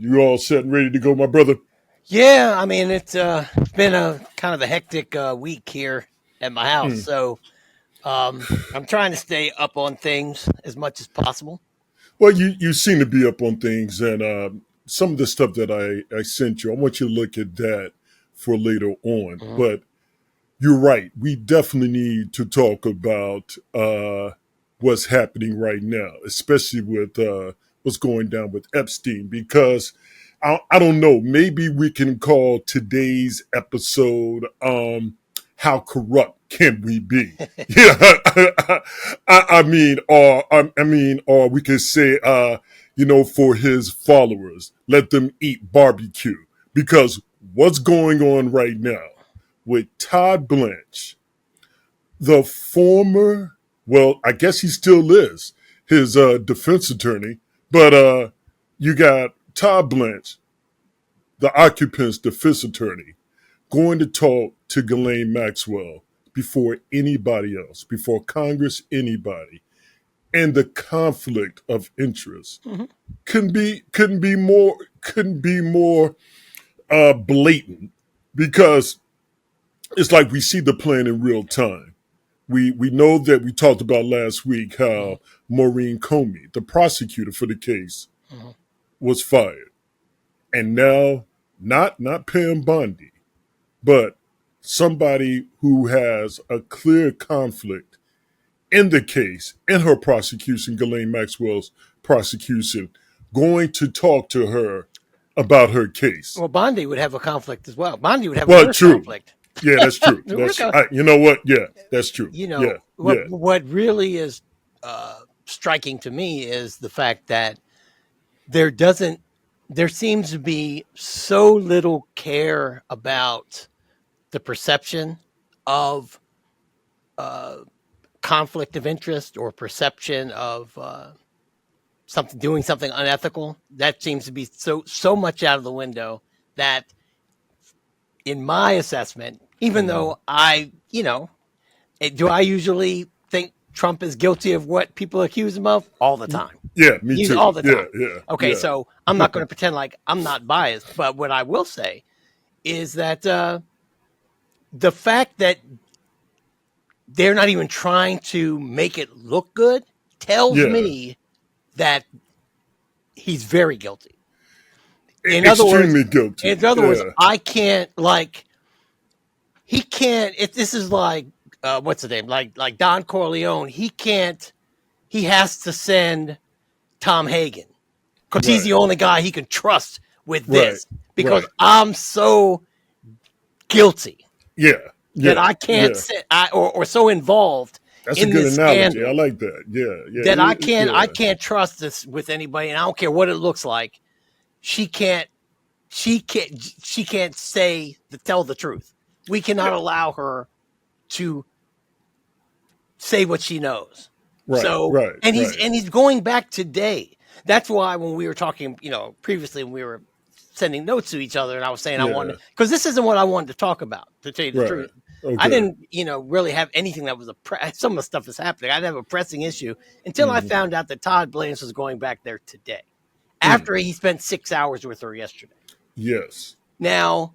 You all set and ready to go, my brother? Yeah, I mean it's been a kind of a hectic week here at my house, Hmm. so I'm trying to stay up on things as much as possible. Well, you seem to be up on things, and some of the stuff that I sent you, I want you to look at that for later on. Mhm. But you're right. We definitely need to talk about what's happening right now, especially with what's going down with Epstein, because I don't know. Maybe we can call today's episode "How Corrupt Can We Be?" Yeah, or we could say, for his followers, let them eat barbecue, because what's going on right now with Todd Blanche, the former, well, I guess he still is his defense attorney, but you got Todd Blanche, the occupant's defense attorney, going to talk to Ghislane Maxwell before anybody else, before Congress, anybody. And the conflict of interest Mhm. couldn't be more blatant, because it's like we see the plan in real time. We know that we talked about last week Mhm. how Maureen Comey, the prosecutor for the case, Mhm. was fired, and now not Pam Bondi, but somebody who has a clear conflict in the case, in her prosecution, Ghislaine Maxwell's prosecution, going to talk to her about her case. Well, Bondi would have a conflict as well. Bondi would have a Well, worse true. conflict. Yeah, that's true. We're go- You know what? Yeah, that's true. you Yeah, know what? yeah, What really is striking to me is the fact that there doesn't. There seems to be so little care about the perception of uh, conflict of interest or perception of something doing something unethical. That seems to be so much out of the window that, in my assessment, even mm, though do I usually think Trump is guilty of what people accuse him of all the time? yeah. Me He's too. all the Yeah, time. yeah, Okay, yeah. so I'm not going to pretend like I'm not biased, but what I will say is that the fact that they're not even trying to make it look good tells Yeah, me that he's very guilty. In other words, extremely guilty. Yeah, I can't like he can't. If this is like what's the name? Like Don Corleone, he can't. He has to send Tom Hagan because he's right, the only guy he can trust with right, this. Because right. I'm so guilty Yeah, that yeah, I can't yeah. sit, or so involved That's a in good this analogy. I scandal like that. Yeah, that I yeah, can't trust this with anybody, and I don't care what it looks like. She can't she can't tell the truth. We yeah. cannot allow her to say what she knows. Right, So right, right. and he's going back today. That's why when we were talking, previously when we were sending notes to each other, and I was saying I wanted, Yeah, because this isn't what I wanted to talk about. To tell you the right. truth, I Okay. didn't, really have anything that was some of the stuff is happening. I didn't have a pressing issue until I Mm, found out that Todd Blanche was going back there today, mm, after he spent 6 hours with her yesterday. yes. Now,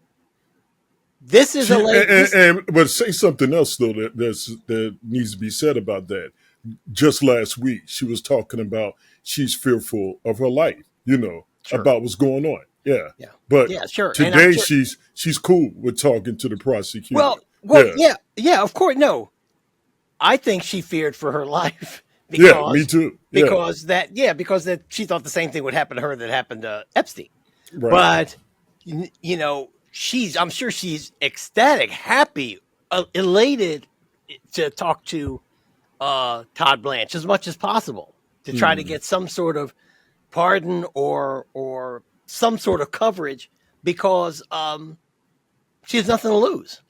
this is a She late. This but say something else though that needs to be said about that. Just last week, she was talking about she's fearful of her life. Sure, About what's going on. Yeah, yeah, but yeah, sure, and I'm today sure. she's cool with talking to the prosecutor. Well, Yeah, yeah, yeah. Of course, no. I think she feared for her life yeah, me too. Yeah, because that she thought the same thing would happen to her that happened to Epstein. right. But I'm sure she's ecstatic, happy, elated to talk to Todd Blanche as much as possible to try to Mm. get some sort of pardon or some sort of coverage because she has nothing to lose.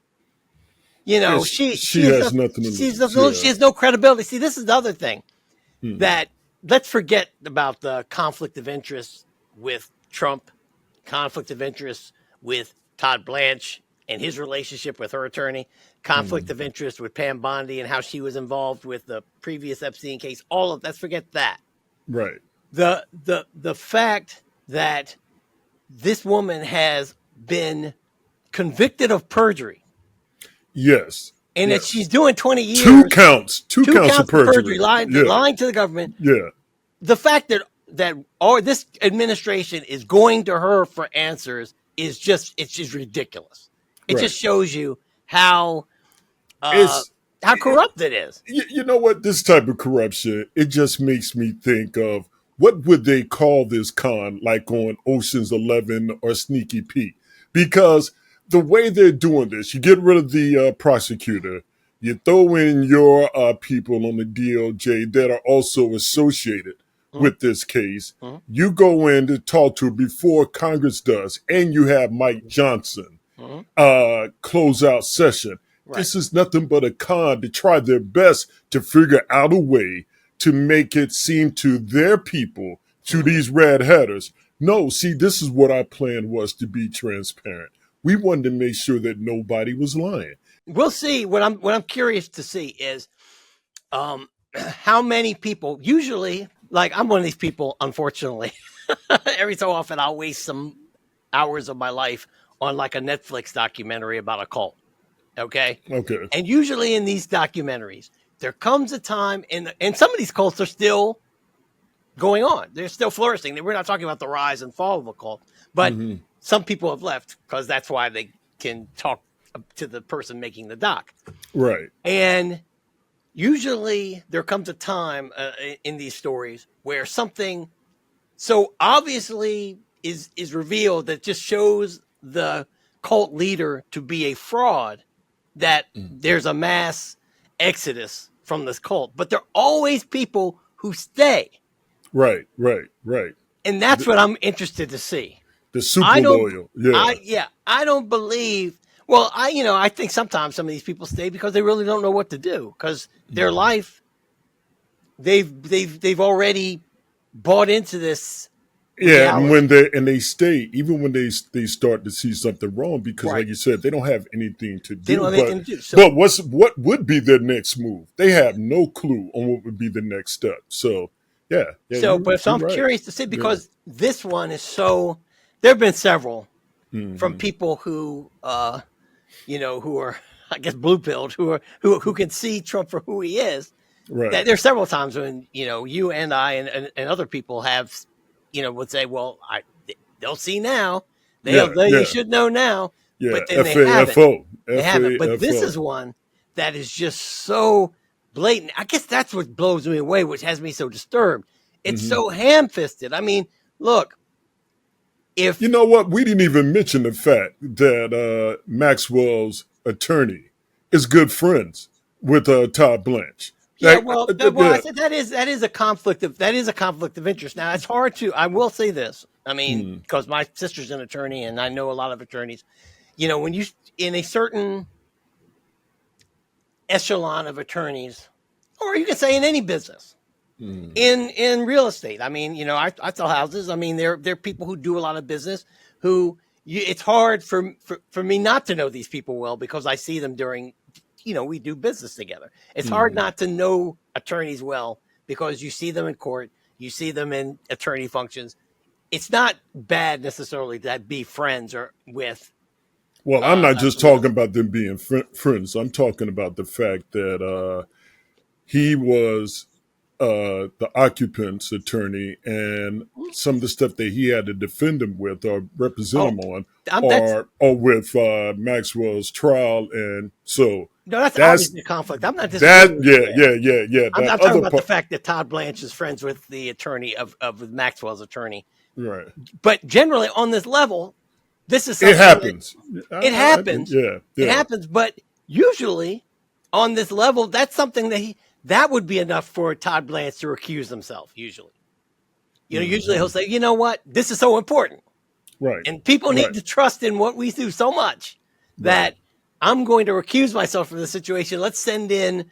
She has nothing to She has lose. nothing to lose. She Yeah. has no credibility. See, this is the other thing Mm. that let's forget about the conflict of interest with Trump, conflict of interest with Todd Blanche and his relationship with her attorney, conflict Mm. of interest with Pam Bondi and how she was involved with the previous Epstein case. Let's forget that. Right. The fact that this woman has been convicted of perjury Yes. and that Yes. she's doing 20 Two years, counts. Two two counts of counts of perjury, perjury. Yeah. lying to the government. Yeah. The fact that all this administration is going to her for answers is it's just ridiculous. It Right. just shows you uh, It's how corrupt it is. you know what, this type of corruption, it just makes me think of what would they call this con, like on Ocean's 11 or Sneaky Pete, because the way they're doing this, you get rid of the prosecutor, you throw in your people on the DOJ that are also associated Mhm, with this case, mhm, you go in to talk to before Congress does, and you have Mike Johnson mhm. closeout session. Right. This is nothing but a con to try their best to figure out a way to make it seem to their people, to Mhm. these red hatters, no, see, this is what our plan was, to be transparent. We wanted to make sure that nobody was lying. We'll see. What I'm curious to see is how many people. Usually, like I'm one of these people. Unfortunately, every so often I'll waste some hours of my life on like a Netflix documentary about a cult. Okay, Okay. and usually in these documentaries, there comes a time, and some of these cults are still going on. They're still flourishing. We're not talking about the rise and fall of a cult, but Mm-hmm. some people have left because that's why they can talk to the person making the doc. Right. And usually there comes a time in these stories where something so obviously is revealed that just shows the cult leader to be a fraud, that there's a mass exodus from this cult, but there are always people who stay, Right. Right. Right. and that's The, what I'm interested to see. the super I don't loyal. Yeah. I don't believe. Well, I think sometimes some of these people stay because they really don't know what to do, because their life, they've already bought into this Yeah, and reality. when they stay, even when they start to see something wrong, because Right. like you said, they don't have anything to They don't do. have anything to do. So But what would be their next move? They have no clue on what would be the next step. So yeah, yeah, so you're I'm right. curious to see, Yeah. because this one is so. There have been several from Hmm. people who who are, I guess, blue pilled, who can see Trump for who he is. Right. That there's several times when you and I and other people have would say, well, they'll see now, Yeah. they Yeah. should know now, Yeah. but then FAFO. they haven't. But this FAFO. is one that is just so blatant. I guess that's what blows me away, which has me so disturbed. It's Hmm. so ham fisted. I mean, look, You if know what? We didn't even mention the fact that Maxwell's attorney is good friends with Todd Blanche. yeah, Like, well, I yeah. said that is a conflict of interest. Now it's hard to. I will say this. I mean, Mm, because my sister's an attorney and I know a lot of attorneys. When you in a certain echelon of attorneys, or you can say in any business, mm, in real estate. I mean, I sell houses. I mean, there are people who do a lot of business who it's hard for me not to know these people well, because I see them during, we do business together. It's hard mm. not to know attorneys well because you see them in court, you see them in attorney functions. It's not bad necessarily to be friends or with Well, I'm not just someone talking else. about them being friends. I'm talking about the fact that he was the occupant's attorney, and some of the stuff that he had to defend him with or represent Oh, him on, that's or with Maxwell's trial, and so no, that's that's obviously a conflict. I'm not that. disagreeing with you Yeah, there. yeah, yeah, yeah. That I'm talking other about the part, fact that Todd Blanche is friends with the attorney of Maxwell's attorney. right? But generally, on this level, this is It something that happens. it happens. Yeah, It yeah. happens, but usually on this level, that's something that would be enough for Todd Blanche to recuse himself. Usually, usually he'll Hmm. say, you know what, this is so important, Right, and people need right, to trust in what we do so much right. that I'm going to recuse myself from the situation. Let's send in,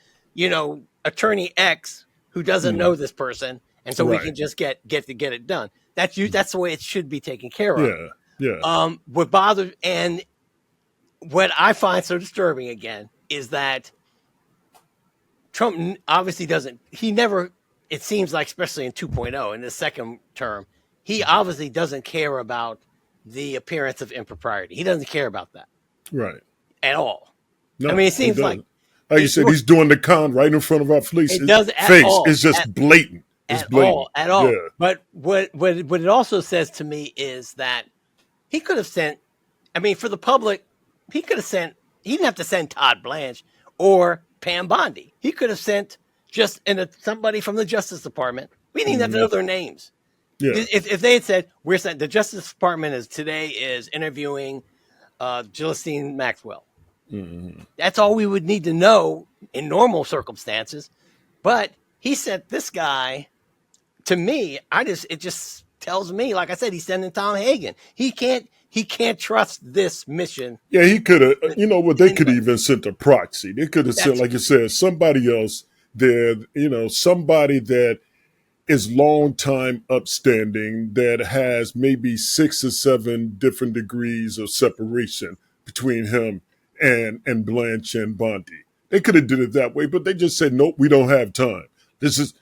attorney X who doesn't Mm, know this person, and so we right. can just get it done. That's you. That's the way it should be taken care of. Yeah, yeah. What bothers and what I find so disturbing again is that Trump obviously doesn't. He never. It seems like, especially in 2.0 in the second term, he obviously doesn't care about the appearance of impropriety. He doesn't care about that Right. at all. I No, mean, it he seems like doesn't. Like you said, he's doing the con right in front of our it does at face. all, It's just blatant. It's at blatant. all, at all. Yeah. But what it also says to me is that he could have sent. I mean, for the public, he could have sent. He didn't have to send Todd Blanche or Pam Bondi. He could have sent just somebody from the Justice Department. We didn't even have to know their names. Yeah. If they had said we're sent, the Justice Department is interviewing Ghislane Maxwell. That's all we would need to know in normal circumstances. But he sent this guy to me. It just tells me, like I said, he's sending Tom Hagan. He can't trust this mission. Yeah, he could have, you know what, they could Anybody. even sent a proxy. They could have sent, That's like you said, somebody else there, you know, somebody that is long time upstanding, that has maybe 6 or 7 different degrees of separation between him and Blanche and Bondi. They could have did it that way, but they just said, nope, we don't have time. This is,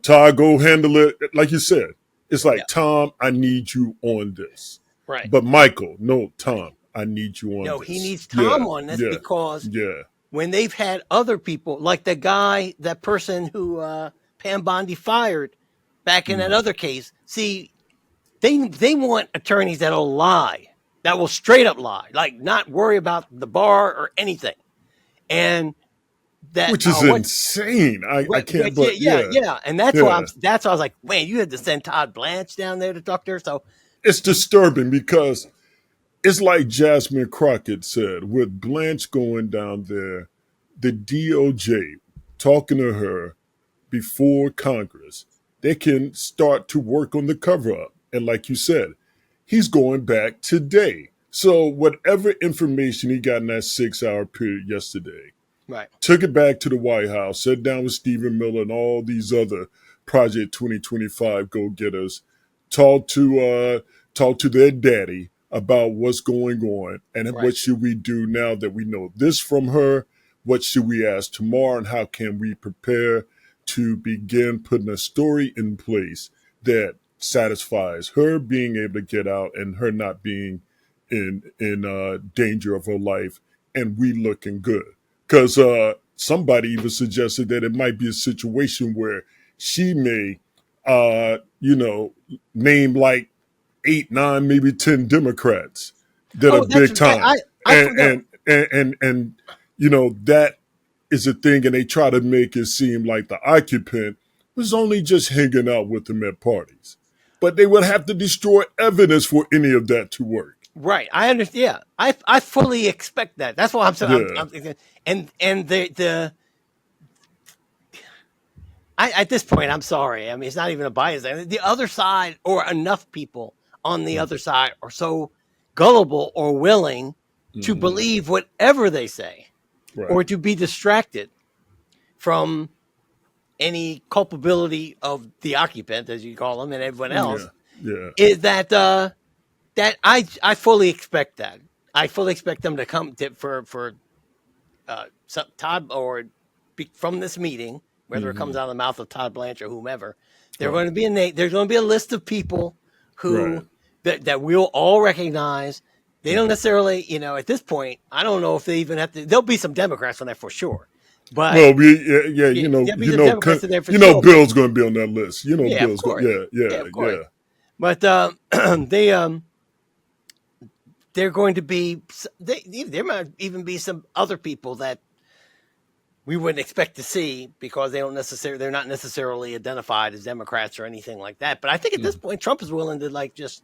Ty, go handle it. Like you said, it's like, yeah, Tom, I need you on this. right. But Michael, no, Tom, I need you on No, this. he needs Yeah, Tom on this yeah, because yeah. when they've had other people, like that person who Pam Bondi fired back in that other case, see, they want attorneys that'll lie, that will straight up lie, like not worry about the bar or anything, and that Which is what insane. I can't, yeah, but yeah, yeah, yeah, and that's why yeah. I was like, man, you had to send Todd Blanche down there to talk to her. So It's disturbing because it's like Jasmine Crockett said, with Blanche going down there, the DOJ talking to her before Congress, they can start to work on the cover up. And like you said, he's going back today. So whatever information he got in that 6 hour period yesterday, right, took it back to the White House, sat down with Stephen Miller and all these other Project 2025 go-getters, talked to their daddy about what's going on and right, what should we do now that we know this from her. What should we ask tomorrow, and how can we prepare to begin putting a story in place that satisfies her being able to get out and her not being in danger of her life, and we looking good. Because somebody even suggested that it might be a situation where she may, name like 8, 9, maybe 10 Democrats that are oh, that's big right. time, I forgot. and that is a thing, and they try to make it seem like the occupant was only just hanging out with them at parties, but they would have to destroy evidence for any of that to work. Right, I understand. Yeah, I fully expect that. That's why I'm saying. Yeah, And at this point, I'm sorry. I mean, it's not even a bias. The other side, or enough people on the other side, are so gullible or willing to believe whatever they say, right. or to be distracted from any culpability of the occupant, as you call them, and everyone Yeah, else. yeah, Is that I fully expect that. I fully expect them to come for Todd, or from this meeting, whether it comes out of the mouth of Todd Blanche or whomever. There's right, going to be a list of people right. who that we'll all recognize. They don't necessarily, at this point, I don't know if they even have to. There'll be some Democrats on there for sure, but Well, yeah, there'll be some Democrats in there for sure. Bill's going to be on that list. Yeah, of Bill's going. course. Yeah, Yeah, yeah, of course. yeah. But they're going to be. There might even be some other people that we wouldn't expect to see because they're not necessarily identified as Democrats or anything like that. But I think at this point, Trump is willing to just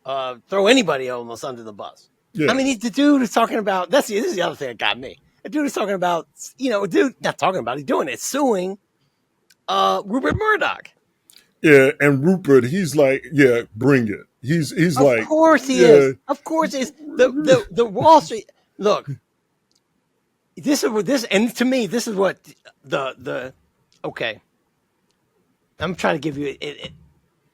throw anybody almost under the bus. Yeah. I mean, the dude is talking about. This is the other thing that got me. The dude is talking about. Not talking about. He's doing it, suing Rupert Murdoch. Yeah, and Rupert, he's like, yeah, bring it. He's Of like, course he yeah, is. Of course he is. The Wall Street. Look, this is what this, and to me, this is what the okay. I'm trying to give you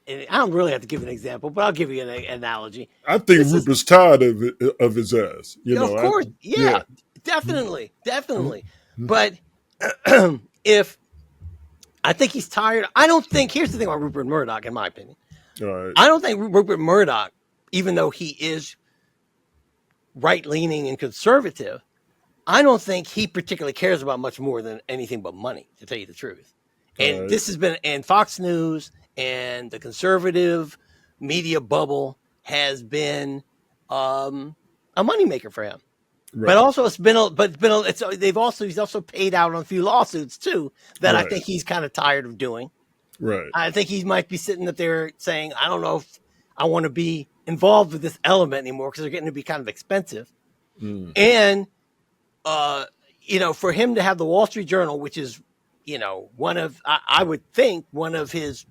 I don't really have to give an example, but I'll give you an analogy. I think This is, Rupert's tired of his ass. of course, Yeah. yeah, definitely. But if I think he's tired, I don't think. Here's the thing about Rupert Murdoch, in my opinion. All right. I don't think Rupert Murdoch even though he is right leaning and conservative, I don't think he particularly cares about much more than anything but money, to tell you the truth. All And right. this has been, and Fox News and the conservative media bubble has been a moneymaker for him. But Right. also, he's also paid out on a few lawsuits too that I Right. think he's kind of tired of doing. Right. I think he might be sitting up there saying, I don't know if I want to be involved with this element anymore because they're getting to be kind of expensive. Mm. And, uh, for him to have the Wall Street Journal, which is, one of, I would think, one of his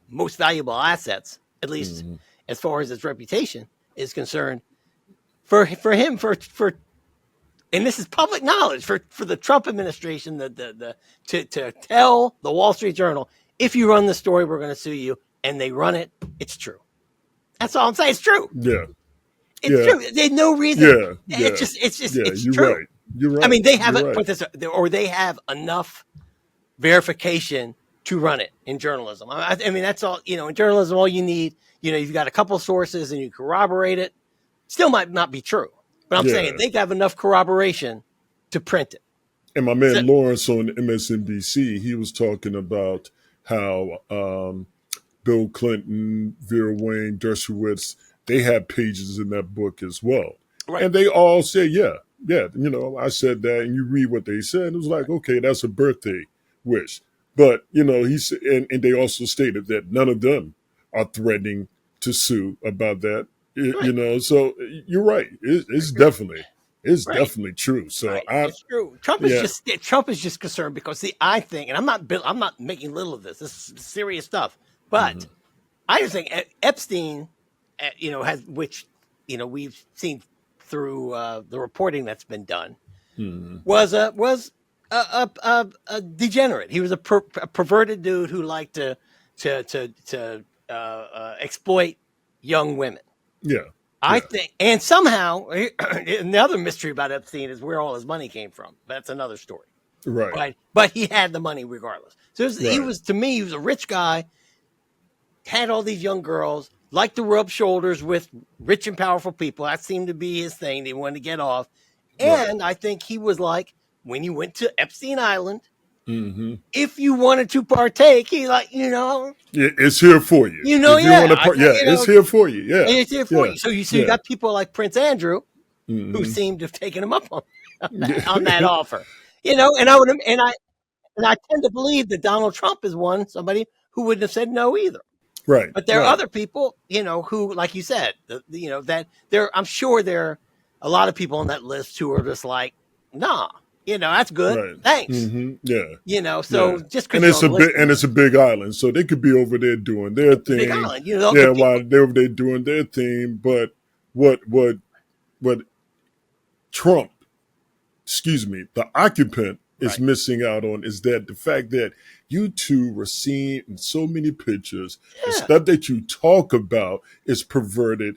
most valuable assets, at least Mm. as far as his reputation is concerned, for him, and this is public knowledge for the Trump administration, to tell the Wall Street Journal, if you run the story, we're going to sue you, and they run it, it's true. That's all I'm saying. It's true. Yeah. It's Yeah. true. There's no reason. Yeah. Yeah. Yeah. It's You're true. right. You're I right. mean, they You're haven't right. put this, or they have enough verification to run it in journalism. I mean, that's all. In journalism, all you need, you've got a couple sources and you corroborate it. Still might not be true, but I'm saying Yeah. they have enough corroboration to print it. And my So, man Lawrence on MSNBC, he was talking about how Bill Clinton, Vera Wayne, Dershowitz, they had pages in that book as well. right. And they all said, yeah, yeah, I said that. And you read what they said, and it was like, okay, that's a birthday wish. But, he said, and they also stated that none of them are threatening to sue about that. Right. So you're right. It's Right. definitely true. So Right. It's true. Trump is yeah, just concerned because, see, I think, and I'm not making little of this. This is serious stuff. But mhm, I just think Epstein, has, which, we've seen through the reporting that's been done, mhm, was a degenerate. He was a perverted dude who liked to exploit young women. yeah, I yeah, think, and somehow another mystery about Epstein is where all his money came from. That's another story. right, But he had the money regardless. So he right, was, to me, he was a rich guy, had all these young girls, liked to rub shoulders with rich and powerful people. That seemed to be his thing. They wanted to get off. right. And I think he was like, when you went to Epstein Island, Hmm. if you wanted to partake, he like, Yeah, it's here for you. If you yeah, want to, yeah, it's here for you. Yeah, it's here for yeah, you. So you yeah. got people like Prince Andrew who Hmm. seemed to have taken him up on that Yeah. offer. And I tend to believe that Donald Trump is somebody who wouldn't have said no either. Right, But there are right, other people, who, like you said, that I'm sure there are a lot of people on that list who are just like, nah, that's good. right. Thanks. Yeah, yeah. So just because And you're on the list, it's a big island, so they could be over there doing their it's a big thing. island. The Yeah, people, while they're over there doing their thing. But what Trump, excuse me, the occupant is right? missing out on is that the fact that you two were seen in so many pictures, the Yeah. stuff that you talk about is perverted.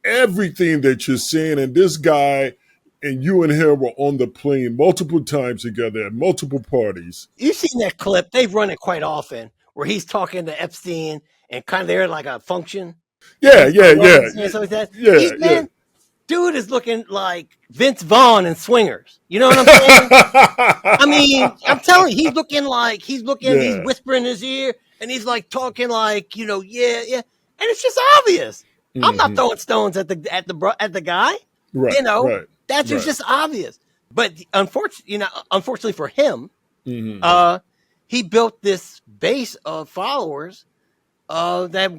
Everything that you're saying, and this guy and you and him were on the plane multiple times together at multiple parties. You've seen that clip. They've run it quite often where he's talking to Epstein and kind of they're like a function and Yeah, he's yeah, talking yeah, and something like that. yeah, yeah. Dude is looking like Vince Vaughn in Swingers. You know what I'm saying? I mean, I'm telling you, he's Yeah. whispering in his ear and he's like talking like, yeah, yeah. And it's just obvious. I'm not Hmm. throwing stones at the guy. Right, right, That's right. just obvious. But unfortunately for him, Hmm. uh, he built this base of followers that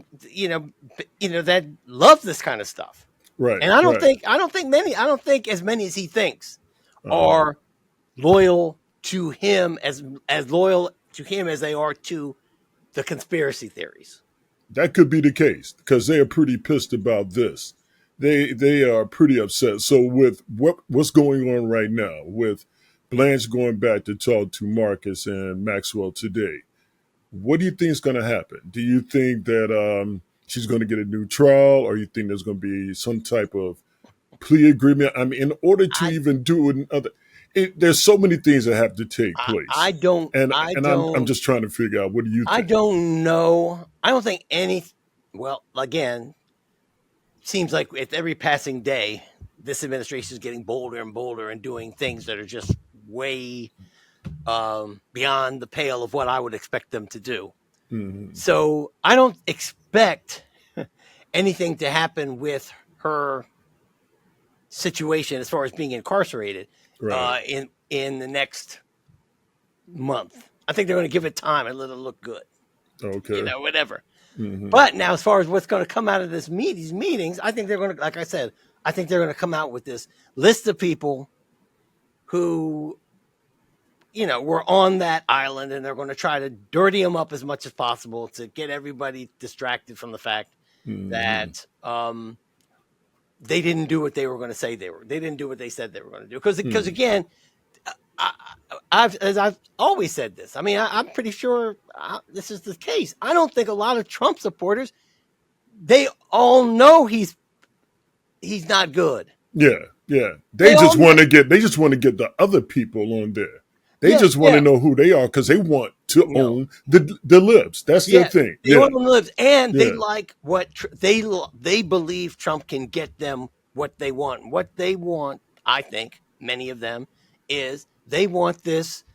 that love this kind of stuff. Right, And right. I don't think as many as he thinks Uh-huh. are loyal to him as loyal to him as they are to the conspiracy theories. That could be the case because they are pretty pissed about this. They are pretty upset. So with what's going on right now with Blanche going back to talk to Marcus and Maxwell today, what do you think is going to happen? Do you think that she's going to get a new trial, or you think there's going to be some type of plea agreement? I mean, in order to I even do another, there's so many things that have to take I, place, I don't and I I'm don't just trying to figure out what do you I think? don't know. I don't think any. Well, again, seems like with every passing day, this administration is getting bolder and bolder and doing things that are just way beyond the pale of what I would expect them to do. Mm-hmm. So I don't expect anything to happen with her situation as far as being incarcerated Right. in the next month. I think they're going to give it time and let it look good, Okay. whatever. Mm-hmm. But now, as far as what's going to come out of these meetings, I think they're going to, like I said, I think they're going to come out with this list of people who, were on that island, and they're going to try to dirty them up as much as possible to get everybody distracted from the fact Mm-hmm. that they didn't do what they were going to say they were. They didn't do what they said they were going to do. Because Mm-hmm. again, I, as I've always said this. I mean, I'm pretty sure this is the case. I don't think a lot of Trump supporters, they all know he's not good. Yeah, yeah. They all know. They just want to get the other people on there. They Yeah, just want yeah. to know who they are because they want to You know, own the libs. That's their yeah. thing. They Yeah, own them lives, and they yeah. like what they believe Trump can get them what they want. What they want, I think, many of them is they want this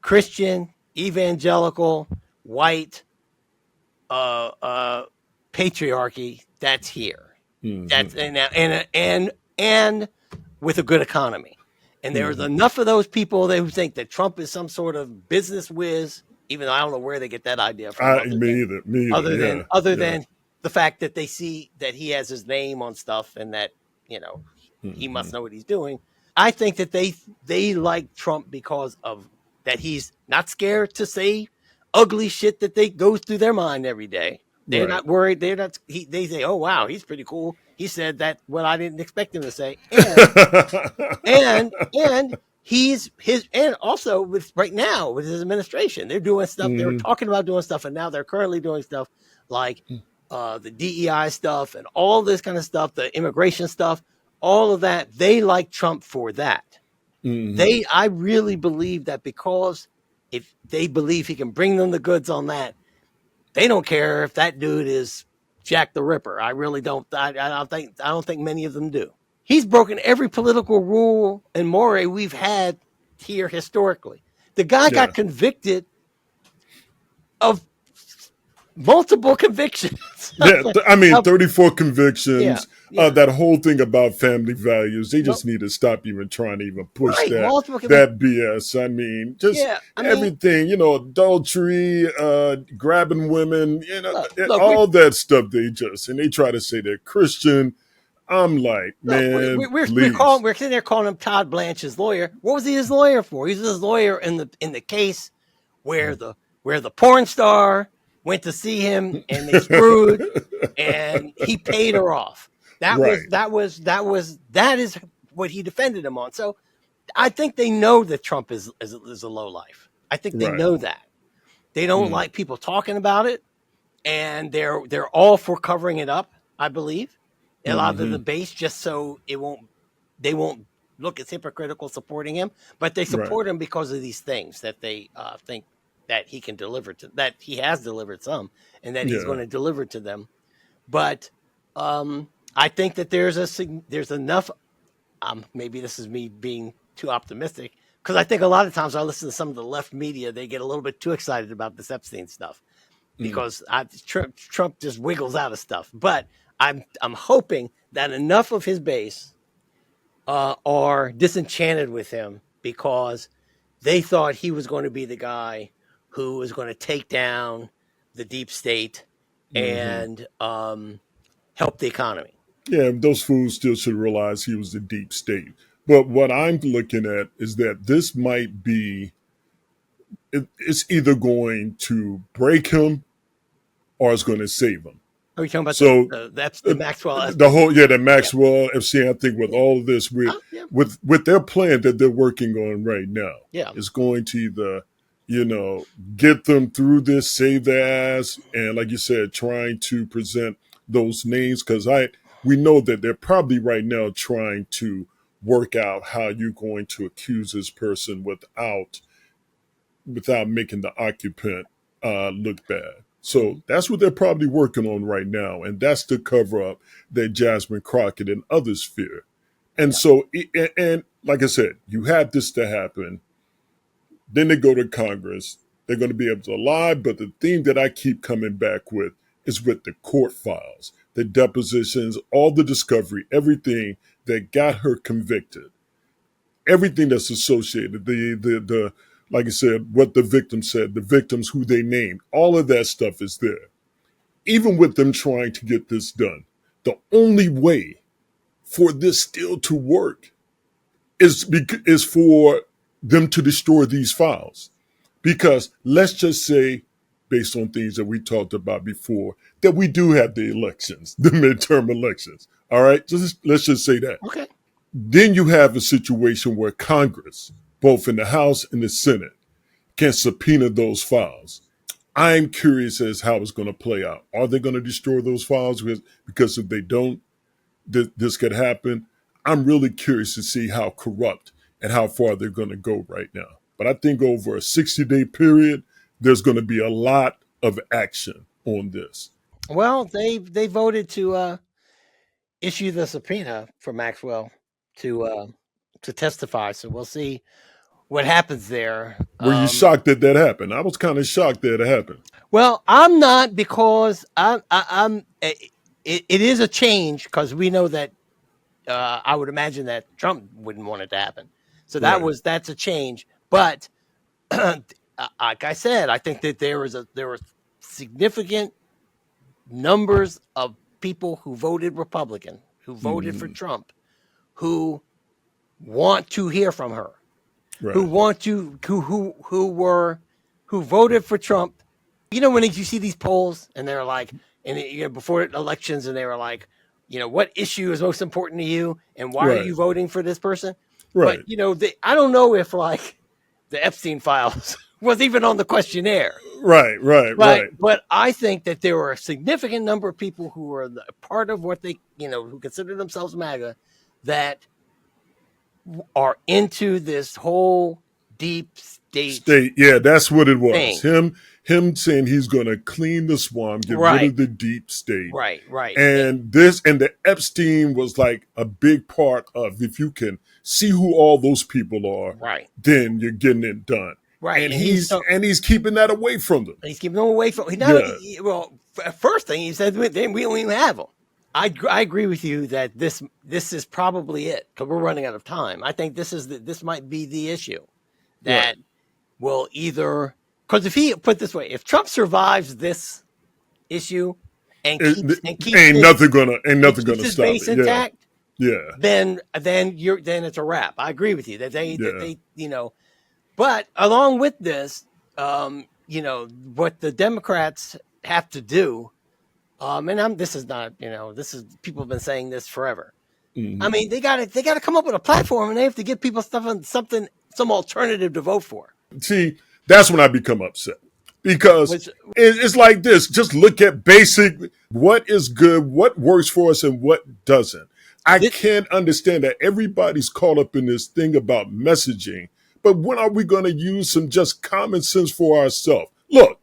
Christian, evangelical, white patriarchy that's here. That's Mm-hmm. and with a good economy. And there's Mm-hmm. enough of those people who think that Trump is some sort of business whiz, even though I don't know where they get that idea from, Me either. Me either. Yeah, other yeah. than the fact that they see that he has his name on stuff and that he Mm-hmm. must know what he's doing. I think that they like Trump because of that he's not scared to say ugly shit that they goes through their mind every day. They're Right. not worried. They're not. They say, "Oh wow, he's pretty cool. He said that what I didn't expect him to say." And he's his and also with right now with his administration, they're doing stuff. They were Mm-hmm. talking about doing stuff, and now they're currently doing stuff like the DEI stuff and all this kind of stuff, the immigration stuff, all of that. They like Trump for that. Mm-hmm. I really believe that because if they believe he can bring them the goods on that, they don't care if that dude is Jack the Ripper. I really don't. I don't think many of them do. He's broken every political rule and more we've had here historically. The guy Yeah. got convicted of multiple convictions. Yeah, I mean, Of- 34 yeah, convictions. yeah. That whole thing about family values, they Well, just need to stop even trying to even push right, multiple convictions. that BS. I mean, just Yeah, I mean, everything, adultery, grabbing women, look, all that stuff. And they try to say they're Christian. I'm like, look, man, please. we're sitting there calling him Todd Blanche's lawyer. What was he his lawyer for? He's his lawyer in the case where the porn star went to see him and they screwed and he paid her off. Right, That is what he defended him on. So I think they know that Trump is a low life. I think they right. know that. They don't Mm, like people talking about it, and they're all for covering it up. I believe a lot of the hmm. base just so they won't look as hypocritical supporting him, but they Right. support him because of these things that they think that he can deliver to that he has delivered some and that he's Yeah. going to deliver to them. But I think that there's enough. Maybe this is me being too optimistic because I think a lot of times I listen to some of the left media, they get a little bit too excited about this Epstein stuff Mm, because Trump just wiggles out of stuff. But I'm hoping that enough of his base are disenchanted with him because they thought he was going to be the guy who was going to take down the deep state hmm. and help the economy. Yeah, those fools still should realize he was the deep state. But what I'm looking at is that this might be, it's either going to break him or it's going to save him. Are you talking about So the Maxwell the Epstein whole, thing? yeah, the Yeah, Maxwell FC, I think with yeah, all of this, yeah, with their plan that they're working on right now, yeah. is going to either, you know, get them through this, save their ass, and like you said, trying to present those names because we know that they're probably right now trying to work out how you're going to accuse this person without making the occupant look bad. So that's what they're probably working on right now. And that's the cover up that Jasmine Crockett and others fear. And Yeah. so, and like I said, you have this to happen. Then they go to Congress. They're going to be able to lie. But the theme that I keep coming back with is with the court files, the depositions, all the discovery, everything that got her convicted, everything that's associated, the like I said, what the victim said, the victims who they named, all of that stuff is there. Even with them trying to get this done, the only way for this still to work is for them to destroy these files. Because let's just say, based on things that we talked about before, that we do have the elections, the midterm elections. All right, let's just say that. Okay. Then you have a situation where Congress, both in the House and the Senate, can subpoena those files. I'm curious as how it's going to play out. Are they going to destroy those files? Because if they don't, this could happen. I'm really curious to see how corrupt and how far they're going to go right now. But I think over a 60-day period, there's going to be a lot of action on this. Well, they voted to issue the subpoena for Maxwell to testify. So we'll see what happens there. Were you shocked that that happened? I was kind of shocked that it happened. Well, I'm not because I'm it is a change because we know that I would imagine that Trump wouldn't want it to happen. So Right. that's a change. But like I said, I think that there were significant numbers of people who voted Republican, who voted for Mm-hmm. Trump, who want to hear from her, who Right. want to who voted for Trump. You know, when you see these polls and they're like, and before elections, and they were like, what issue is most important to you, and why are Right. you voting for this person? But Right. I don't know if like the Epstein files was even on the questionnaire. Right. Right. But Right. but I think that there were a significant number of people who were part of what they who consider themselves MAGA that are into this whole deep state State. Yeah, that's what it was. thing. Him saying he's going to clean the swamp, get rid Right, of the deep state. right. And the Epstein was like a big part of, if you can see who all those people are, Right, then you're getting it done. right. And And he's so he's keeping that away from them. he's keeping them away from. Yeah. First thing he said, then we don't even have them. I agree with you that this is probably it because we're running out of time. I think this might be the issue Right. that will either, because if he put it this way, if Trump survives this issue and Ain't nothing gonna keeps his stop base it. Yeah. intact, Yeah. then it's a wrap. I agree with you that Yeah. they but along with this, what the Democrats have to do, this is not, this is, people have been saying this forever. Mhm. I mean, they got to come up with a platform, and they have to give people some alternative to vote for. See, that's when I become upset because Which it's like this. Just look at basic what is good, what works for us, and what doesn't. I this, can't understand that everybody's caught up in this thing about messaging. But when are we going to use some just common sense for ourselves? Look,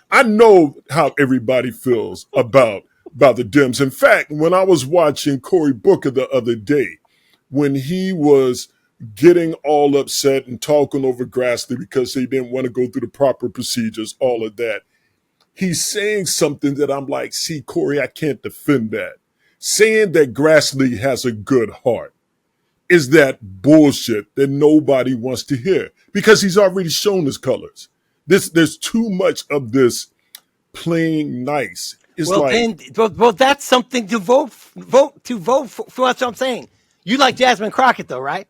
I know how everybody feels about the Dems. In fact, when I was watching Cory Booker the other day, when he was getting all upset and talking over Grassley because he didn't want to go through the proper procedures, all of that, he's saying something that I'm like, see, Cory, I can't defend that. Saying that Grassley has a good heart is that bullshit that nobody wants to hear because he's already shown his colors. There's too much of this playing nice. It's well, like, then, that's something to vote for. That's what I'm saying. You like Jasmine Crockett, though, right?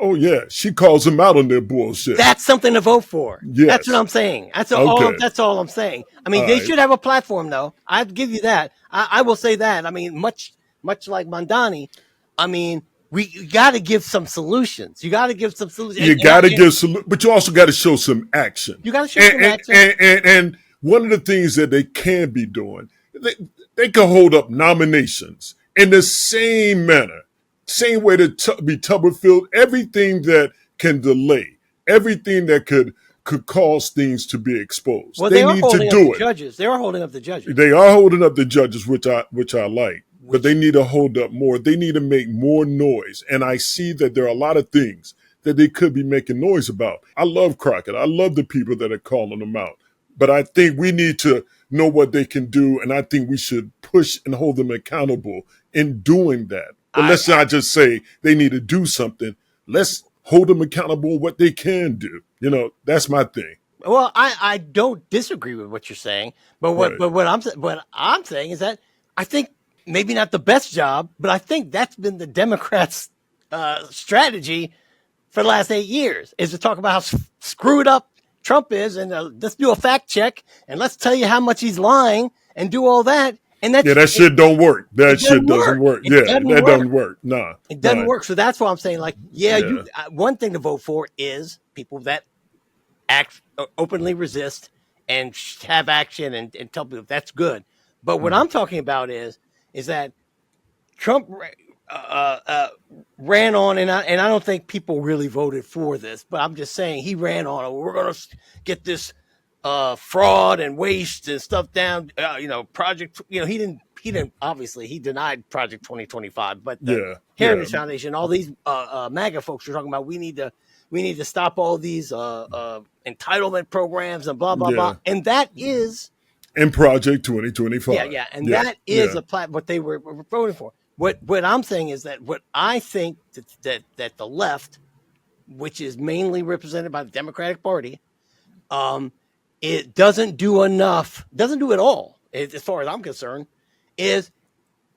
oh yeah, she calls him out on their bullshit. That's something to vote for. That's what Yes. I'm saying. Okay. That's all I'm saying. I mean, All they right. should have a platform, though. I'd give you that. I will say that. I mean, much like Mandani, I mean, you got to give some solutions. You got to give some solutions. You got to give some, but you also got to show some action. You got to show some action. And one of the things that they can be doing, they can hold up nominations in the same manner, same way to be Tuberfield. Everything that can delay, everything that could could cause things to be exposed. Well, They they are need to holding up the do it. judges. They are holding up the judges. They are holding up the judges, which I like, but they Which need to hold up more. They need to make more noise. And I see that there are a lot of things that they could be making noise about. I love Crockett. I love the people that are calling them out. But I think we need to know what they can do, and I think we should push and hold them accountable in doing that. But let's I not just say they need to do something. Let's hold them accountable what they can do. That's my thing. well, I don't disagree with what you're saying, but Right. what I'm saying is that I think maybe not the best job, but I think that's been the Democrats' strategy for the last 8 years is to talk about how screwed up Trump is, and let's do a fact check and let's tell you how much he's lying and do all that. And Yeah, that shit don't work. That shit doesn't work. It Yeah, doesn't that work. doesn't work. Nah. It doesn't Nah. work. So that's why I'm saying, like, yeah, Yeah. one thing to vote for is people that act openly resist and have action and tell people that's good. But what I'm talking about is that Trump ran on, and I don't think people really voted for this, but I'm just saying he ran on. We're going to get this fraud and waste and stuff down. Project. He didn't. Obviously, he denied Project 2025, but the Yeah. Heritage Yeah. Foundation, all these MAGA folks are talking about. We need to stop all these entitlement programs and blah blah blah. Yeah. And that is In Project 2025. yeah, and Yeah. that is Yeah. what they were voting for. What I'm saying is that what I think that the left, which is mainly represented by the Democratic Party, it doesn't do enough, doesn't do it all, as far as I'm concerned, is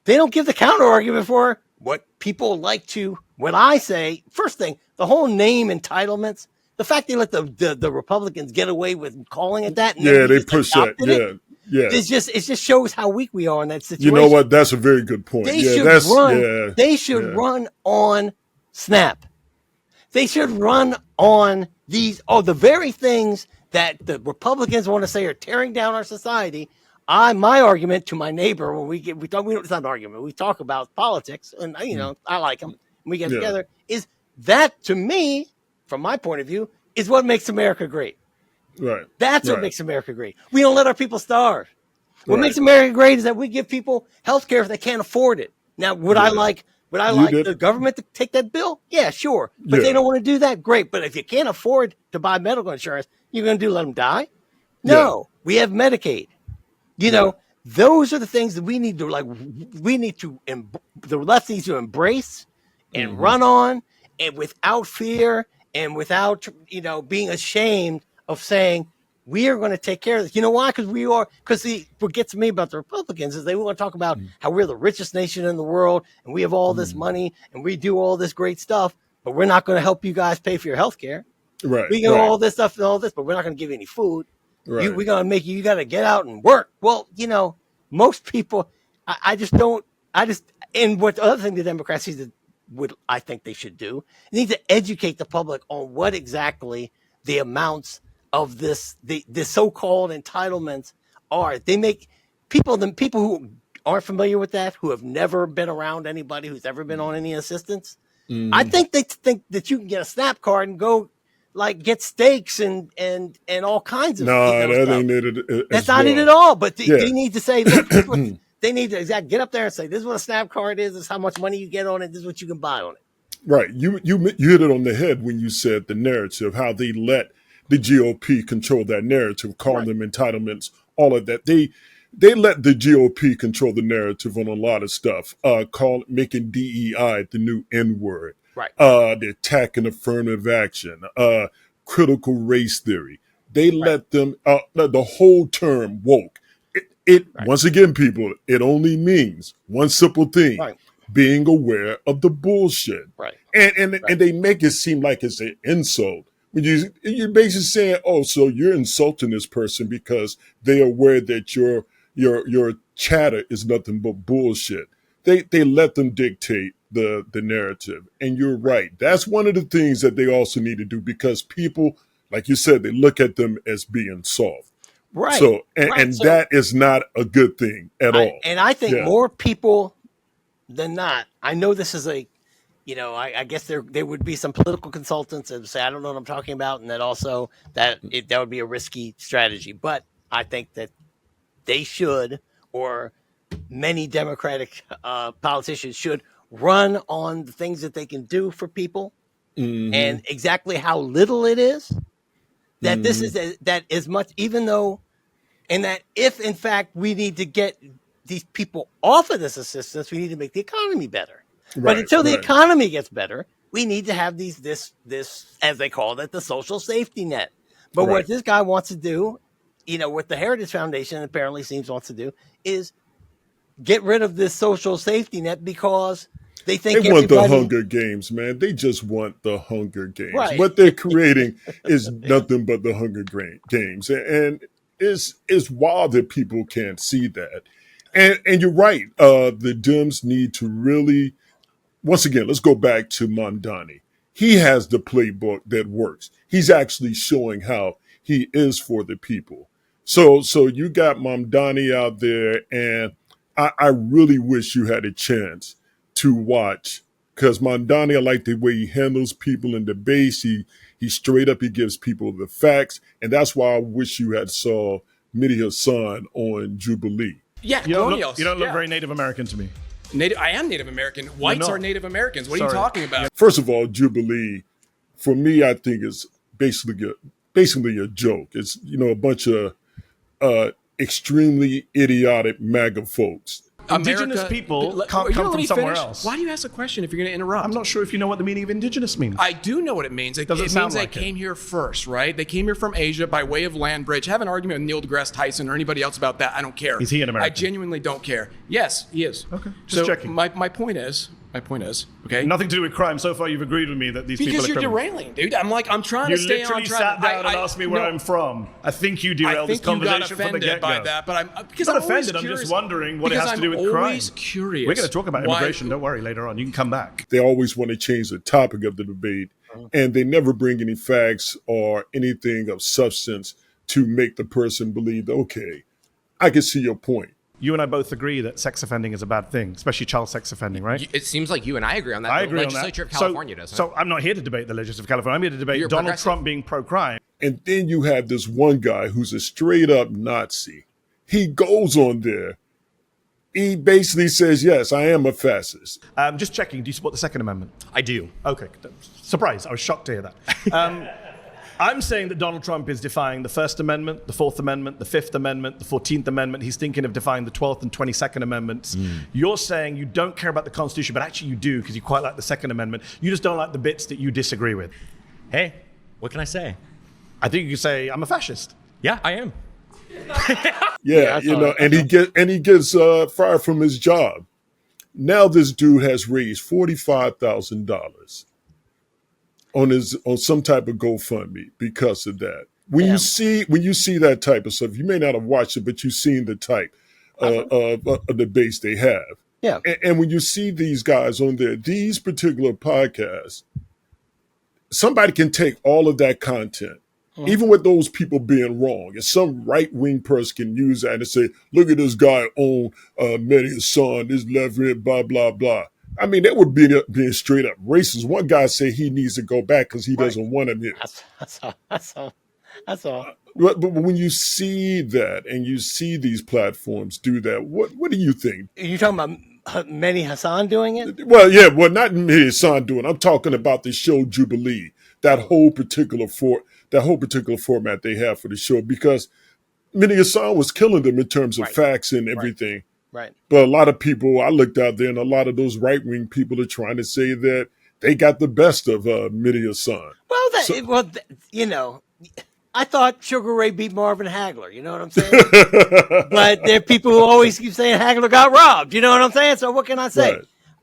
they don't give the counter argument for what people like to. When I say, first thing, the whole name entitlements, the fact they let the Republicans get away with calling it that, and then Yeah, we they just push that. adopted it. Yeah. Yeah. It just shows how weak we are in that situation. You know what? That's a very good point. They Yeah, should that's run. yeah. They should Yeah. run on SNAP. They should run on the very things that the Republicans want to say are tearing down our society. My argument to my neighbor when we talk, it's not an argument. We talk about politics, and I like him. And we get Yeah. together. Is that, to me, from my point of view, is what makes America great. Right. That's what Right. makes America great. We don't let our people starve. What Right. makes America great is that we give people health care if they can't afford it. Now, would I Yeah. like You did. the government to take that bill? Yeah, sure. But they Yeah. don't want to do that. Great. But if you can't afford to buy medical insurance, you're going to let them die? Yeah. No. We have Medicaid. Yeah. Those are the things that we need to the left needs to embrace and run on, and without fear and without, being ashamed of saying, we are going to take care of this. You know why? Because what gets me about the Republicans is they want to talk about how we're the richest nation in the world and we have all this money and we do all this great stuff, but we're not going to help you guys pay for your health care. Right. We got Right. all this stuff and all this, but we're not going to give you any food. Right. We're going to make you got to get out and work. Well, most people, I just don't, and what the other thing the Democrats I think they should do, they need to educate the public on what exactly the amounts of the so-called entitlements are. They make the people who aren't familiar with that, who have never been around anybody who's ever been on any assistance. I think they think that you can get a SNAP card and go like get steaks and all kinds of No, that stuff. ain't it. That's not it at all. But they Yeah. need to say, look, they need to get up there and say, this is what a SNAP card is. This is how much money you get on it. This is what you can buy on it. Right. You hit it on the head when you said the narrative, how they let the GOP control that narrative, call them entitlements, all of that. They let the GOP control the narrative on a lot of stuff, making DEI the new N word, Right. the attack and affirmative action, critical race theory. They let them, the whole term woke. Once again, people, it only means one simple thing: Right. being aware of the bullshit. Right. And they make it seem like it's an insult. When you're basically saying, oh, so you're insulting this person because they're aware that your chatter is nothing but bullshit. They let them dictate the narrative. And you're right. That's one of the things that they also need to do, because people, like you said, they look at them as being soft. Right. So So that is not a good thing at all. And I think Yeah. more people than not, I know this is I guess there would be some political consultants that would say I don't know what I'm talking about, and that also that would be a risky strategy. But I think that they should, or many Democratic politicians should, run on the things that they can do for people, and exactly how little it is. That this is that as much, even though, and that if in fact we need to get these people off of this assistance, we need to make the economy better. But until the economy gets better, we need to have this as they call it, the social safety net. But what this guy wants to do, what the Heritage Foundation apparently wants to do, is get rid of this social safety net because they think they want the Hunger Games, man. They just want the Hunger Games. Right. What they're creating is nothing but the Hunger Games, and it's wild that people can't see that. And you're right. The Dems need to really, once again, let's go back to Mamdani. He has the playbook that works. He's actually showing how he is for the people. So you got Mamdani out there, and I really wish you had a chance to watch, because Mamdani, I like the way he handles people in debates. He straight up, he gives people the facts, and that's why I wish you had saw Mehdi Hasan on Jubilee. Yeah, you don't look very Native American to me. I am Native American. Whites are Native Americans. What are you talking about? First of all, Jubilee, for me, I think is basically a joke. It's a bunch of extremely idiotic MAGA folks. Indigenous people can't come from somewhere else. Why do you ask a question if you're going to interrupt? I'm not sure if you know what the meaning of indigenous means. I do know what it means. It means they came here first, right? They came here from Asia by way of land bridge. Have an argument with Neil deGrasse Tyson or anybody else about that. I don't care. Is he an American? I genuinely don't care. Yes, he is. Okay, just checking. My point is, okay? Nothing to do with crime. So far, you've agreed with me that these people are criminals. Because you're derailing, dude. I'm trying to stay on track. You literally sat down and asked me where I'm from. I think you derailed this conversation from the get-go. By that, but I'm not offended. I'm just wondering what it has to do with crime. I'm always curious. We're going to talk about immigration. Don't worry. Later on, you can come back. They always want to change the topic of the debate, and they never bring any facts or anything of substance to make the person believe, okay, I can see your point. You and I both agree that sex offending is a bad thing, especially child sex offending, right? It seems like you and I agree on that. I agree the on that. legislature of California doesn't. So I'm not here to debate the legislature of California. I'm here to debate Donald Trump being pro-crime. And then you have this one guy who's a straight up Nazi. He goes on there. He basically says, yes, I am a fascist. Just checking, do you support the Second Amendment? I do. Okay. Surprise. I was shocked to hear that. I'm saying that Donald Trump is defying the First Amendment, the Fourth Amendment, the Fifth Amendment, the 14th Amendment. He's thinking of defying the 12th and 22nd Amendments. You're saying you don't care about the Constitution, but actually you do because you quite like the Second Amendment. You just don't like the bits that you disagree with. Hey, what can I say? I think you could say I'm a fascist. Yeah, I am. Yeah, and he gets fired from his job. Now this dude has raised $45,000 on some type of GoFundMe because of that. When you see that type of stuff, you may not have watched it, but you've seen the type of debates they have. Yeah. And when you see these guys on there, these particular podcasts, somebody can take all of that content, even with those people being wrong, and some right-wing person can use that and say, look at this guy on Mehdi Hasan, this left, blah, blah, blah. I mean, that would be being straight up racist. One guy said he needs to go back because he doesn't want him here. That's all. But when you see that and you see these platforms do that, what do you think? Are you talking about Mehdi Hasan doing it? Well, yeah, not Mehdi Hasan doing it. I'm talking about the show Jubilee, that whole particular format they have for the show, because Mehdi Hasan was killing them in terms of facts and everything. Right. But a lot of people, I looked out there, and a lot of those right-wing people are trying to say that they got the best of Mehdi Hasan. Well, I thought Sugar Ray beat Marvin Hagler. You know what I'm saying? But there are people who always keep saying Hagler got robbed. You know what I'm saying? So what can I say?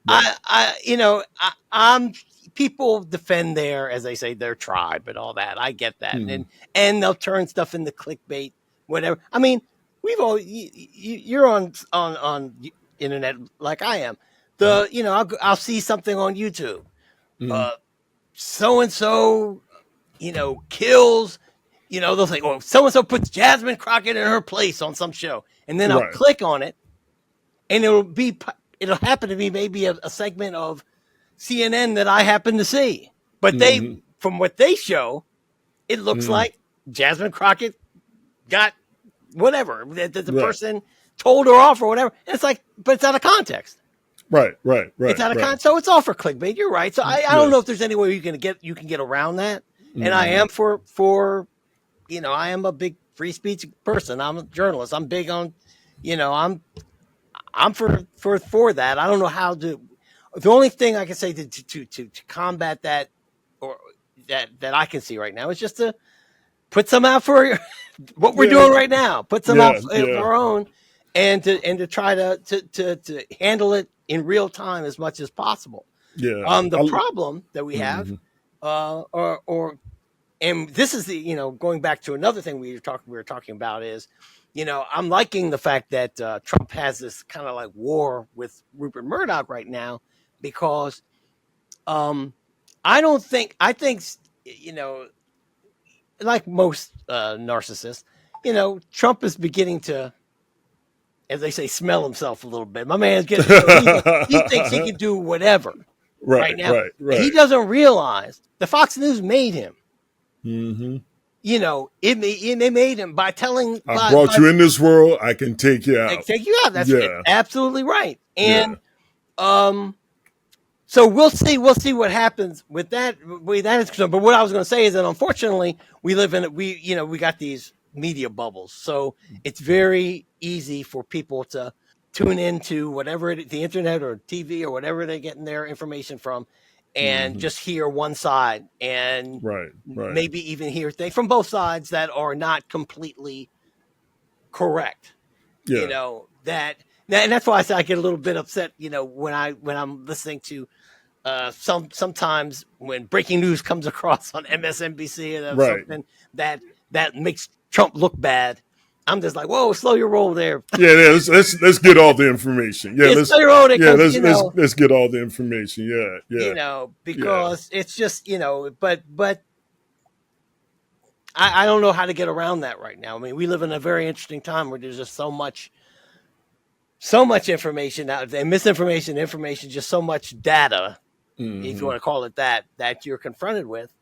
Right. I'm people defend as they say, their tribe and all that. I get that, and they'll turn stuff into clickbait, whatever. I mean, you're on internet like I am. I'll see something on YouTube. So and so, kills. They'll say, "Oh, so and so puts Jasmine Crockett in her place on some show," and then I'll click on it, and it'll happen to be maybe a segment of CNN that I happen to see. But they, from what they show, it looks like Jasmine Crockett got whatever that the person told her off or whatever. And it's like, but it's out of context. Right. It's out of context. So it's all for clickbait. You're right. So I don't know if there's any way you can get around that. And I am for I am a big free speech person. I'm a journalist. I'm big on, I'm for that. I don't know how to. The only thing I can say to combat that, or that I can see right now, is just to put some out for what we're doing right now. Put some out for our own, and to try to handle it in real time as much as possible. Yeah. The problem that we have, and this is going back to another thing we were talking about is, I'm liking the fact that Trump has this kind of like war with Rupert Murdoch right now, because I think like most narcissists, Trump is beginning to, as they say, smell himself a little bit. My man's getting, he thinks he can do whatever right now. Right. He doesn't realize the Fox News made him. Mm-hmm. It made him by telling. I brought you in this world. I can take you out. Take you out. That's absolutely right. And so we'll see what happens with that. That is concerned. But what I was going to say is that unfortunately we live in we got these media bubbles, so it's very easy for people to tune into whatever the internet or TV or whatever they're getting their information from, and just hear one side, and maybe even hear things from both sides that are not completely correct. Yeah. And that's why I say I get a little bit upset, when I'm listening to sometimes when breaking news comes across on MSNBC and something that makes Trump look bad. I'm just like, whoa, slow your roll there. Yeah, let's get all the information. Yeah, let's slow your roll there. Yeah, let's get all the information. Yeah. Because it's just, but I don't know how to get around that right now. I mean, we live in a very interesting time where there's just so much information out there, misinformation, information, just so much data, if you want to call it that you're confronted with,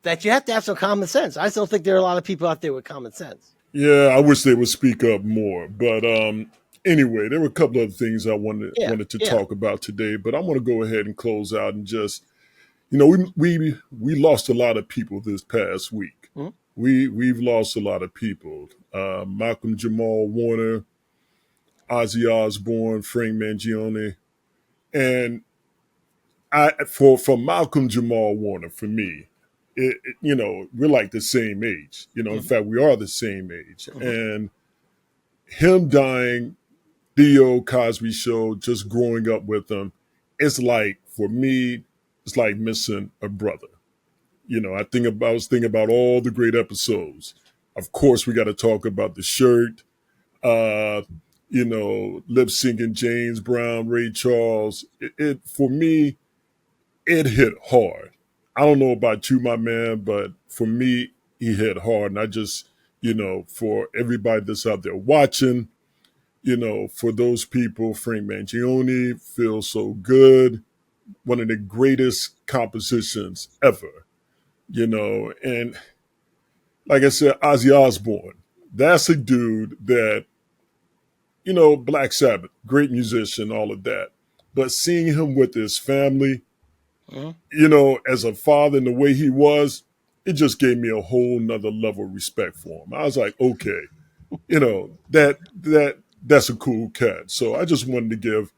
that you have to have some common sense. I still think there are a lot of people out there with common sense. Yeah, I wish they would speak up more. But anyway, there were a couple of things I wanted to talk about today. But I want to go ahead and close out and just, we lost a lot of people this past week. Mm-hmm. We've lost a lot of people. Malcolm Jamal Warner, Ozzy Osbourne, Frank Mangione, and for Malcolm Jamal Warner, for me, we're like the same age. In fact, we are the same age. And him dying, Theo, Cosby Show, just growing up with him, it's like, for me, it's like missing a brother. I was thinking about all the great episodes. Of course, we got to talk about The Shirt, lip syncing James Brown, Ray Charles. For me, it hit hard. I don't know about you, my man, but for me, he hit hard. And I just, for everybody that's out there watching, for those people, Frank Mangione, Feels So Good, one of the greatest compositions ever, and like I said, Ozzy Osbourne, that's a dude that, Black Sabbath, great musician, all of that. But seeing him with his family, as a father and the way he was, it just gave me a whole nother level of respect for him. I was like, okay, that's a cool cat. So I just wanted to give,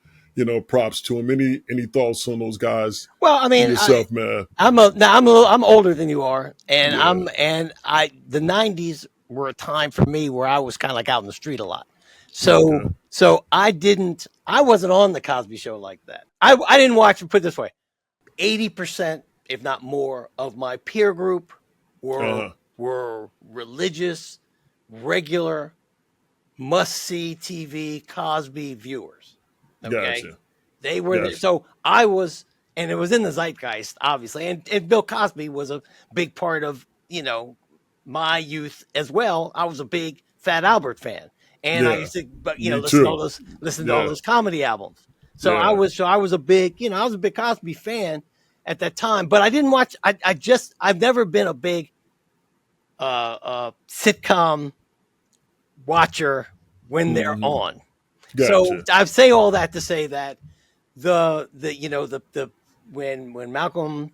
props to him. Any thoughts on those guys? Well, I mean, yourself, man. I'm older than you are, and the 90s were a time for me where I was kind of like out in the street a lot. So I wasn't on the Cosby Show like that. I didn't watch it. Put it this way. 80%, if not more, of my peer group were religious, regular, must-see TV Cosby viewers. Okay, gotcha. They were so I was, and it was in the zeitgeist, obviously, and Bill Cosby was a big part of my youth as well. I was a big Fat Albert fan, and I used to, listen to all those comedy albums. So Yeah. I was a big, I was a big Cosby fan at that time, but I didn't watch. I've never been a big sitcom watcher when they're on. So Gotcha. I say all that to say that the when Malcolm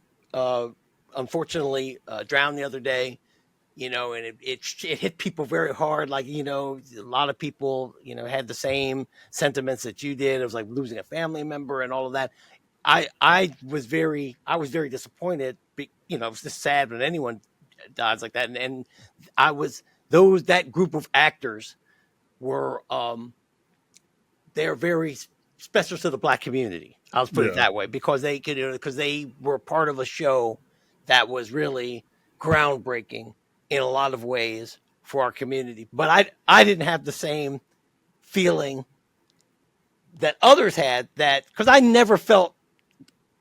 unfortunately drowned the other day, and it hit people very hard. Like, a lot of people, had the same sentiments that you did. It was like losing a family member and all of that. I was very disappointed. It was just sad when anyone dies like that. And I was that group of actors were they're very special to the Black community. I'll put it that way, because they were part of a show that was really groundbreaking in a lot of ways for our community. But I didn't have the same feeling that others had, that because I never felt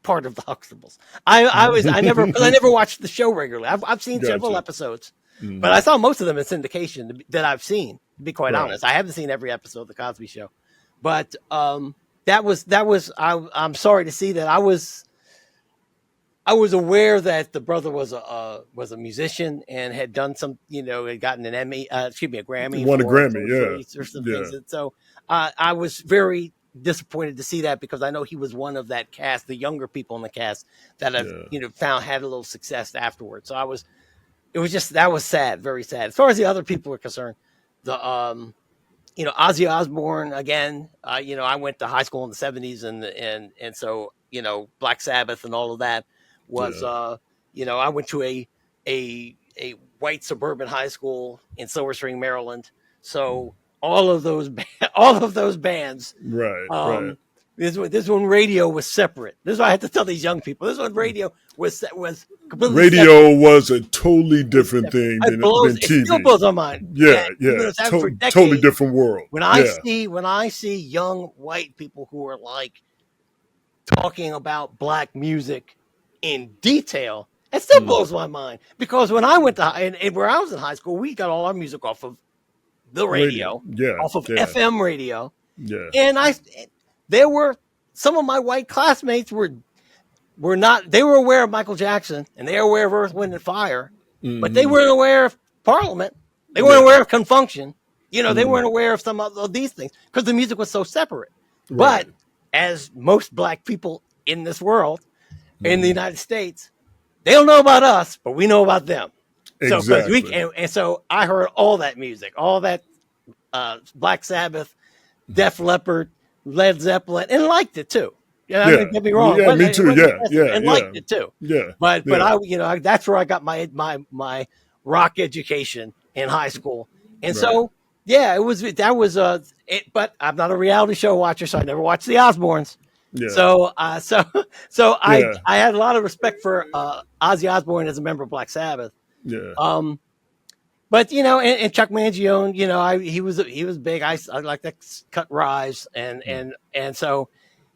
part of the Huxtables. I never watched the show regularly. I've seen several episodes, but I saw most of them in syndication that I've seen, to be quite honest. I haven't seen every episode of the Cosby Show, but I'm sorry to see that. I was aware that the brother was a musician and had done some, had gotten an Emmy, a Grammy, Won a Grammy, for some things. And so I was very disappointed to see that, because I know he was one of that cast, the younger people in the cast that I've found had a little success afterwards. So that was sad, very sad. As far as the other people are concerned, the Ozzy Osbourne again. I went to high school in the 70s, and so Black Sabbath and all of that was I went to a white suburban high school in Silver Spring, Maryland. So all of those bands, right. This one radio was separate. This is what I had to tell these young people. This one radio was completely radio separate. Was a totally different thing than TV. It still blows my mind. Yeah. Totally different world. When I see young white people who are like talking about Black music in detail, it still blows my mind, because when I went to and where I was in high school, we got all our music off of the radio. Off of FM radio. And there were some of my white classmates were not, they were aware of Michael Jackson and they were aware of Earth, Wind and Fire, but they weren't aware of Parliament. They weren't aware of Confunction. They weren't aware of some of these things, because the music was so separate. But as most Black people in this world, in the United States, they don't know about us, but we know about them. Exactly. So and so I heard all that music, all that Black Sabbath, Def Leppard, Led Zeppelin, and liked it too. I mean, get me wrong. Yeah, me too. And liked it too. But I that's where I got my rock education in high school, and so but I'm not a reality show watcher, so I never watched the Osbournes. So I had a lot of respect for Ozzy Osbourne as a member of Black Sabbath. But and Chuck Mangione, he was big. I like that Cut Rise, and so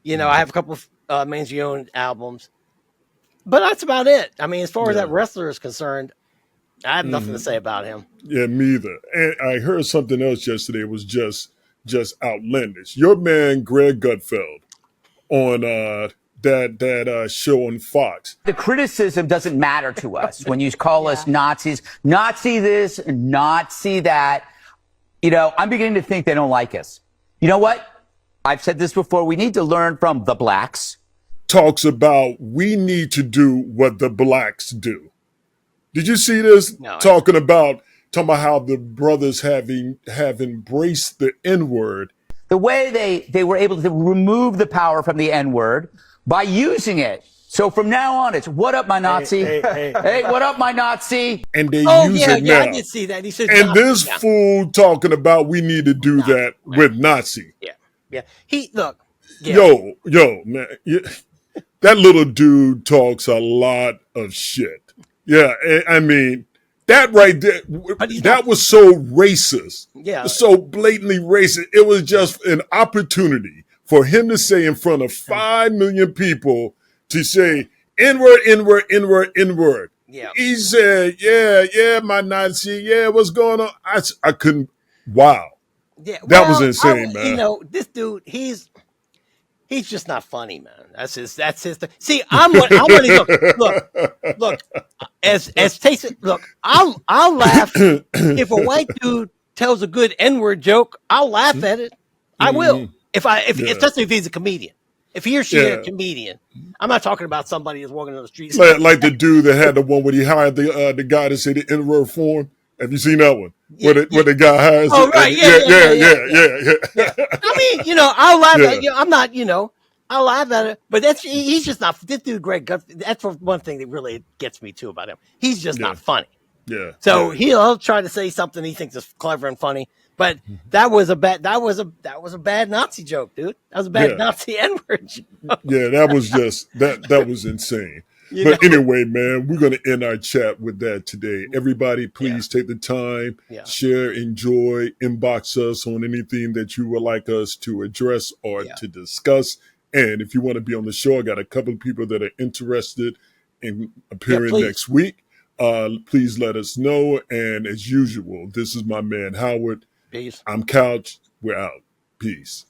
I have a couple of Mangione albums, but that's about it. I mean, as far as that wrestler is concerned, I have nothing to say about him. Yeah, me either. And I heard something else yesterday. It was just outlandish. Your man Greg Gutfeld on that show on Fox. The criticism doesn't matter to us when you call us Nazis, Nazi this, Nazi that. I'm beginning to think they don't like us. You know what? I've said this before. We need to learn from the Blacks. Talks about we need to do what the Blacks do. Did you see this? No, talking about how the brothers have embraced the N-word. The way they were able to remove the power from the N-word by using it. So from now on, it's what up, my Nazi? Hey, what up, my Nazi? And they use it now. I did see that. He said, and this fool talking about we need to do that with Nazi. Yeah. Look. Yeah. Yo, man. That little dude talks a lot of shit. Yeah, I mean, that right there, that was so racist. Yeah. So blatantly racist. It was just an opportunity for him to say in front of 5 million people to say N-word, N-word, N-word, N-word. Yeah. He said, yeah, my Nazi, what's going on? I couldn't, wow. Yeah. That was insane, man. This dude, He's just not funny, man. That's his thing. See, I'm one of these. Look. As Taysom, look, I'll laugh if a white dude tells a good N-word joke. I'll laugh at it. I will. Especially if he's a comedian. If he or she is a comedian, I'm not talking about somebody that's walking on the streets. Like the dude that had the one where he hired the guy to say the N-word for him. Have you seen that one? Where the guy hires? Oh, right. Yeah. I mean, I'll laugh at you. I'm not, I'll laugh at it. But he's just not. This dude, Greg Guthrie, that's one thing that really gets me too about him. He's just not funny. Yeah. So he'll try to say something he thinks is clever and funny. But that was a bad Nazi joke, dude. That was a bad Nazi N-word joke. Yeah, that was just that was insane. But anyway, man, we're going to end our chat with that today. Everybody, please take the time, share, enjoy, inbox us on anything that you would like us to address or to discuss. And if you want to be on the show, I got a couple of people that are interested in appearing next week. Please let us know. And as usual, this is my man, Howard. Peace. I'm Couch. We're out. Peace.